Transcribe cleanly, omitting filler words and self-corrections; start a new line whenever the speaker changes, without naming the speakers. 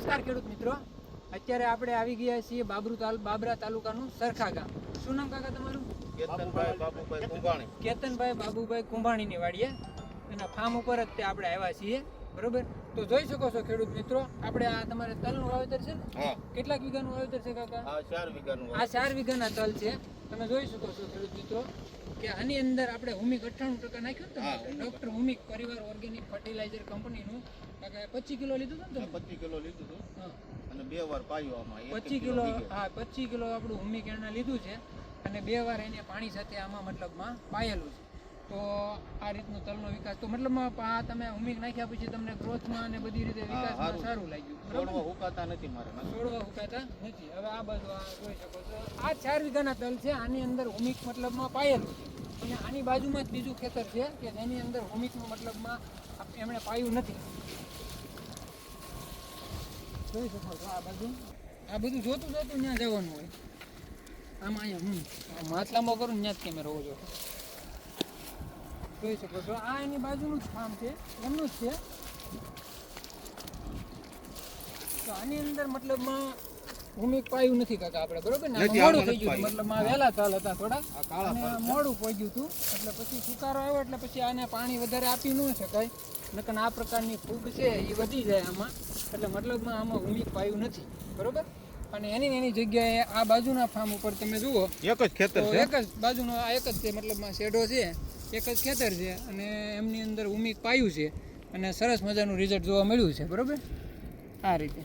નમસ્કાર ખેડૂત મિત્રો, અત્યારે આપણે આવી ગયા છીએ બાબરા તાલુકાનું સરખા ગામ. શું નામ કાકા તમારું? કેતનભાઈ બાબુભાઈ કુંભાણીની વાડીએ એના ફાર્મ ઉપર જ આપણે આવ્યા છીએ. બરોબર, તો જોઈ શકો છો ખેડૂત મિત્રો, આપણે આ તમારે તલનું વાવેતર છે ને? કેટલાક વીઘાનું વાવેતર છે કાકા? આ 4 વીઘાના તલ છે. તમે જોઈ શકો છો ખેડૂત મિત્રો કે આની અંદર આપણે હુમિક 98% નાખ્યું ને, ડોક્ટર હુમિક પરિવાર ઓર્ગેનિક ફર્ટિલાઇઝર કંપનીનું. કાકા 25 કિલો લીધું હતું ને?
25 કિલો લીધું હતું અને 2 વાર પાયું આમાં.
25 કિલો, હા 25 કિલો આપણું હુમિક એના લીધું છે અને 2 વાર એને પાણી સાથે આમાં મતલબમાં પાયેલું છે. તો આ રીતનો તલનો વિકાસ, તો મતલબમાં આ તમે હુમિક નાખ્યા પછી તમને ગ્રોથમાં અને બધી રીતે વિકાસમાં સારું લાગ્યું.
છોડવા હુકાતા નથી મારે.
છોડવા હુકાતા નથી. હવે આ બાજુ આ જોઈ શકો છો, આ 4 વીઘાના તલ છે. આની અંદર હુમિક મતલબમાં પાયેલું છે અને આની બાજુમાં જ બીજું ખેતર છે કે જેની અંદર હુમિકનું મતલબમાં એમણે પાયું નથી. જોઈ શકો છો આ બાજુ, આ બધું જોતું ત્યાં જવાનું હોય. આમાં અહીંયા હાથ લાંબો કરું ત્યાં જ કેમેરો હોવો જોઈએ. જોઈ શકો છો આ એની બાજુનું જ ફાર્મ છે, એમનું જ છે. તો આની અંદર મતલબમાં હુમિક પાયું નથી કાકા આપણે, બરોબર ને? મોડું થઈ ગયું, મતલબમાં વહેલા તલ હતા થોડા અને મોડું પહોંચ્યું હતું, એટલે પછી સુકારો આવ્યો એટલે પછી આને પાણી વધારે આપી ન શકાય, નકર આ પ્રકારની ફૂગ છે એ વધી જાય આમાં, એટલે મતલબમાં આમાં હુમિક પાયું નથી, બરોબર. અને એની જગ્યાએ આ બાજુના ફાર્મ ઉપર તમે જુઓ,
એક જ ખેતર છે,
એક જ બાજુનો આ એક જ છે, મતલબમાં શેડો છે, એક જ ખેતર છે અને એમની અંદર હુમિક પાયું છે અને સરસ મજાનું રિઝલ્ટ જોવા મળ્યું છે, બરોબર. આ રીતે